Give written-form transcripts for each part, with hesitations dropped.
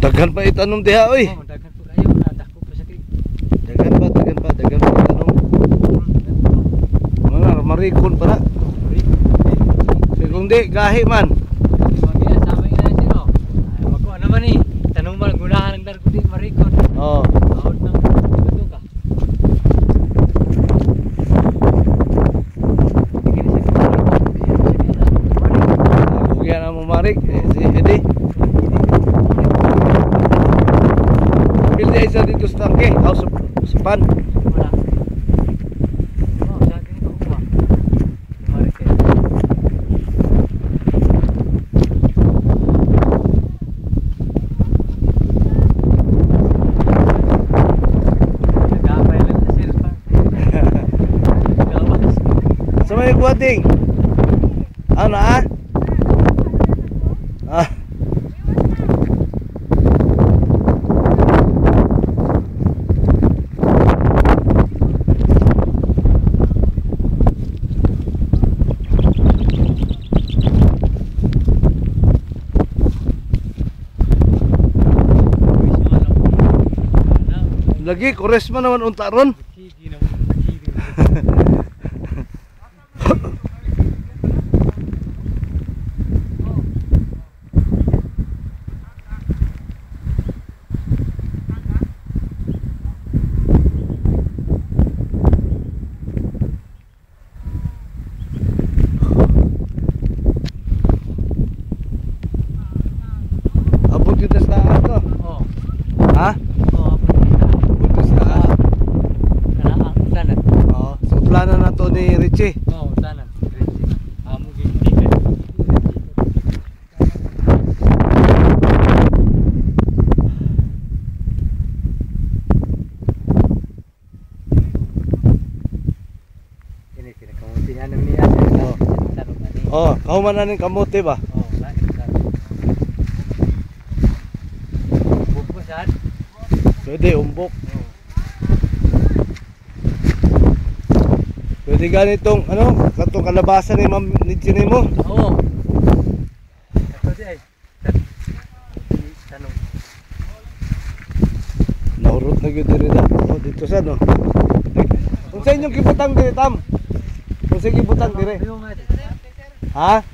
Daghan pa itanong diha oy. Oh, daghan po kayo na dako pa sa kay. Daghan pa itanong. Mga marikon pa na. Sige kung di gahi man. Magya sama ina sino. Ay magkuha naman ni. Tanong man gunahan ng darko di marikon. Oh. Out nang gusto ka. Kuya na mo marik si Eddie. Pilde isa dito sa tangke, house of pan. Wala. Oh, sa akin ko kuha. Marikon. Nagapay lang sa sir pa. Gawas. Sa may kuwating. Ano ah? Ah. Lagi kores man naman unta ron. Sige naman. Sige. Abot kita sa taas to. Oh. Ha? Oh, Abot kita sa taas. kana ang tanan. Oo. So plano na to ni Richie. Oh, tanan. Amo gigikan. Ini kinakamuntihan namin niya. Oh. Tanong ani. Oh, kauman na ning kamote ba? Oh, lain tanong. Bukusan. Pwede umbok. Oh. Pwede ganitong ano, katong kalabasa ni Ma'am Nidjini mo. Oo. Ito di ay. Tanong. Naurot na gyud diri da. Oh, dito sa no. Kung sa inyong kibutang diri tam. Kung sa kibutang diri. Ha?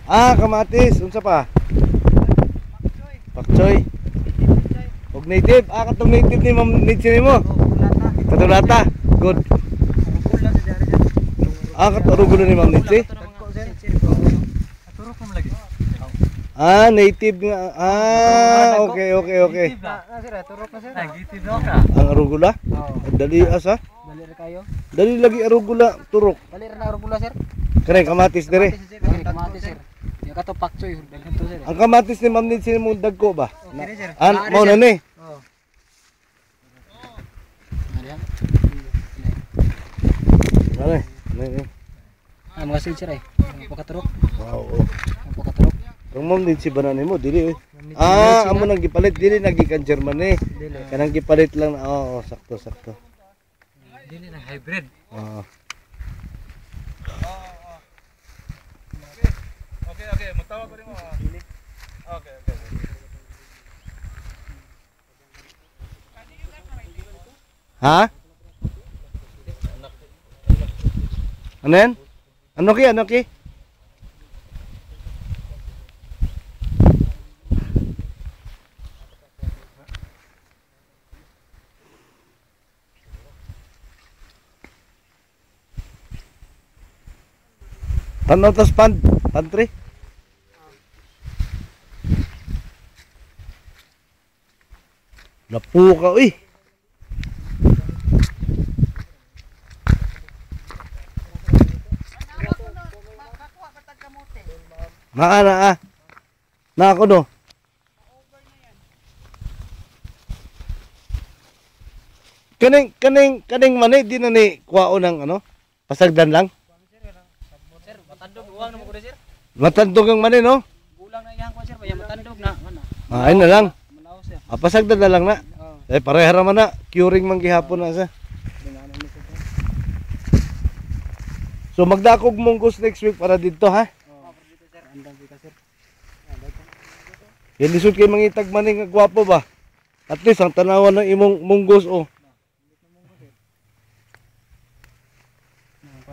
Ah, kamatis. Unsa pa? Pakchoy. Og native. Ah, katong native ni Ma'am Nidjini mo. Katulata. Good. Ah, katurugulo ni Ma'am Nidji. Turok mo lagi. Ah, native nga. Ah, okay. Turok na sir. Nagitive ka. Ang arugula? Oo. Dali asa? Dali ra kayo. Dali lagi arugula turok. Dali ra na arugula sir. Kani kamatis dire. Kamati sir. Yung kato pakchoy daghan to sir. Ang kamatis ni Ma'am Nidji mo dagko ba? Okay sir. Ah, mao na ni. Oo. Ano? Ano? Ah, mga seed sir ay. Pakaturok. Wow. Pakaturok. Ang Ma'am Nidji ba na nimo dili eh. Ah, amo nang gipalit dili nagikan Germany. Dili. Kanang gipalit lang na oo, sakto. Dili na hybrid. Oo. Okay, magtawag ko rin mo. Okay. Ha? Ano yan? Ano ki? Tanaw tas pantry? Lapu ka, uy! Na ah. Na ako no. Kaning mani di na ni kuwao ng ano? Pasagdan lang. Sir, matandog uwang na mo ko sir. Matandog ang mani no? Gulang na iyang ko sir, kaya matandog na. Ano? Ah, ayun na lang. Malaw sir. Ah, pasagdan na lang na. Oo. Eh pareha man na, curing man gihapon na sa. Dinaanan mo sir. So magdakog munggos next week para dito ha. Oo, dito sir. Andang dito sir. Yan lisod kay mangitag maning nga gwapo ba? At least ang tanawan ng imong munggos oh.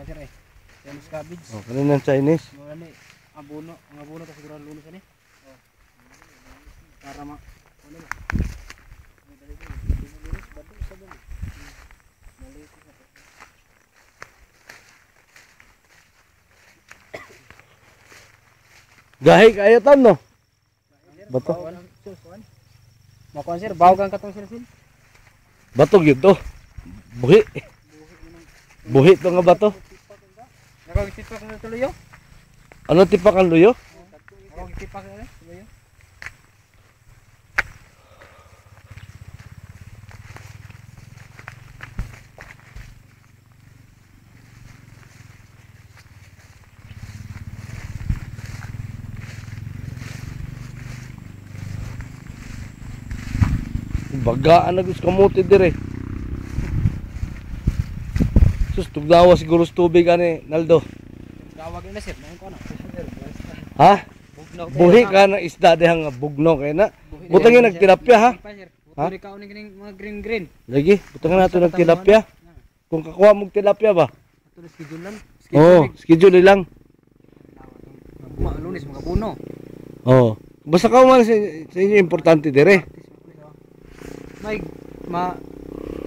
Sir eh. Chinese cabbage. Oh, kaninang Chinese. Mga ni abono, ang abono ta siguro lulo sa ni. Oh. Para ma ano na. Gahi kayo tam no. Bato. Makuan sir, bawo kang katong sir sin. Bato gyud to. Buhi. Buhi to nga bato. Nakagitipak na tuloy yo. Ano tipak ang luyo? Nakagitipak na tuloy yo. Bagaan na gusto kamuti dire. Sus tugnawa siguro sa tubig ani Naldo. Tawag na sir, nang ko na. Ha? Bugnaw. Buhi ka na isda dihang nga bugno kay na. Butangin nagtilapia ha. Ha? Butang ka uning mga green. Lagi, butangin nato nagtilapia. Kung kakuha mong tilapia ba? Ato na schedule lang. Oo, schedule lang. Mga Lunes mga puno. Oo. Basta ka man sa inyo importante dire. May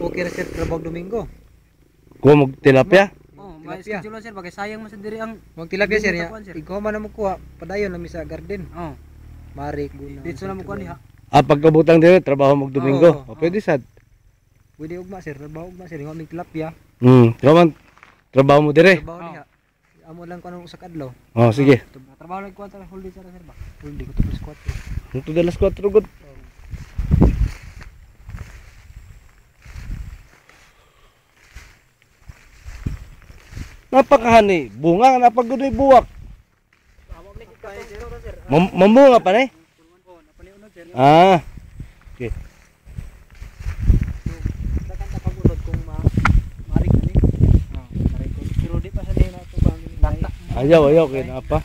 okay ra sir trabaho Domingo. Kuha mong tilapia. Oh, may schedule lang sir bagay sayang man sa diri ang wag tilapia sir ya. Ikaw man na mo kuha padayon lang sa garden. Oh. Mari guna. Dito na mo kuha diha. Ah, pagkabutang dire, trabaho mong Domingo. O, pwede sad. Pwede ugma sir, trabaho ugma sir, ngoming tilapia. Kaman, trabaho mo dire. Trabaho diha. Amo lang ko nung usa ka adlaw. Oh, sige. Trabaho lang ko ta whole day sir ba. Whole day ko to squat. Ito dalas 4 gud. Napakahani, bunga napagudoy buwak. Mamunga pa ni? Ah. Okay. Dakan ta pagulod kung marik ni. Marik ko. Pero di pa sa nila to bang Ayaw kay na pa.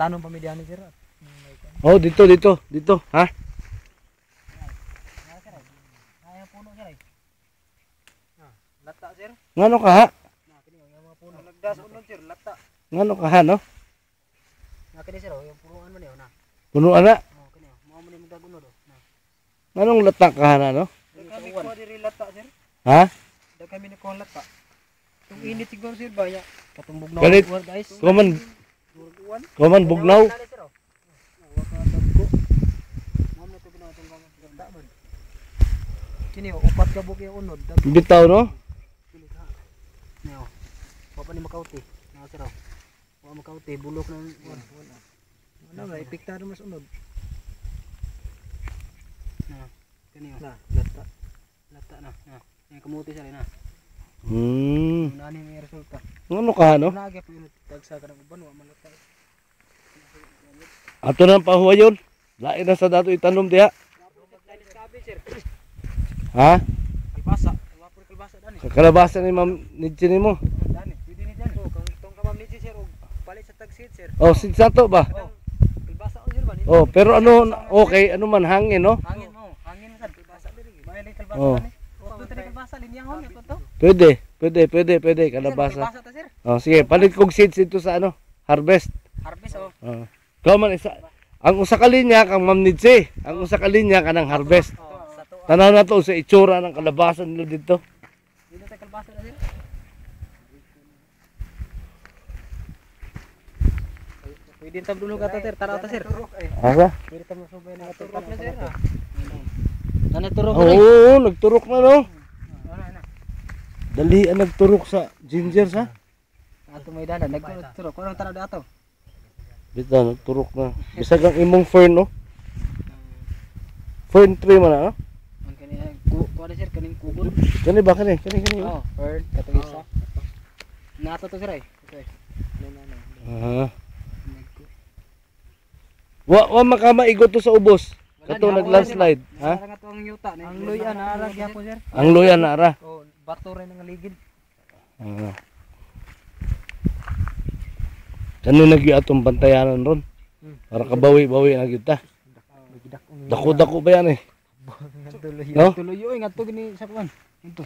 tanong pa mi diyan sir. Oh, dito. Ha? Ay puno sir ay. Lata sir. Ngano ka ha? Nagdas unod sir, lata. Ngano ka ha no? Nakini sir, yung puruan man yun na. Puno ana. Oh, kini. Mao man yung dagunod oh. Nganong latak ka ha no? Kami ko diri lata sir. Ha? Da kami ni ko lata. Tung init siguro sir ba ya. Katumbog na Ganit. guys. Kuman bugnaw. Kini upat ka buki unod. Bitaw no? Neo. Papa ni makauti. Na sir. Wa makauti bulok ng ano ba ipiktado mas unod. Na. Kani na lata. Lata na. Na. Yang kamuti sir na. Nani may resulta. Ngano ka ha no? Nagay pa yun tagsa ka ng uban wa man lata. Ato nang pahuwayon. Lain na sa dato itanom diha. Ha? Kalbasa. Wapor kalbasa dani. Sa kalabasa ni Ma'am Nidji nimo. Dani, pwede ni dani. Oh, kang tong kamam ni sir og palit sa tagsit sir. Oh, sinsato ba? Kalbasa on sir ba? Oh, pero ano okay, ano man hangin no? Hangin mo, hangin sad kalbasa diri. May kalbasa Oh. dani. O to tani kalbasa linyahon ito to. Pwede kalabasa. Kalbasa ta sir. Oh, sige, palit kog seeds dito sa ano, harvest. Harvest oh. Oh. Ikaw man isa. Ang usa ka linya kang Ma'am Nidji, ang usa ka linya kanang harvest. Oh, sa to. Tanaw na to sa itsura ng kalabasa nila dito. Dito ta kalbasa na sir. Pwede ta dulo ka ta sir, tara ta sir. Asa? Pwede ta mo subay na ato na sir. Nana turok Oo, nagturok na no. Ana. Dali ang nagturok sa ginger sa. Ato may dana nagturok. Kurang tara dato. Bita nagturok na. Bisag ang imong fern no. Fern tree man no. Ang kani ko sir kaning kugon. Kani ba kani? Oh, bird katong isa. Nato to sir ay. Okay. Ah. Wa makamaigot to sa ubos. Kato naglandslide, ha? Nga to ang yuta ang luya na ara gyapon sir. Ang luya na ara. Oh, bato rin ang ligid. Ah. Kani nagya atong bantayanan ron. Para kabawi-bawi na kita. Dako-dako ba yan eh? Tuloy No? tuloy ngadto gini sa kuan. Ito.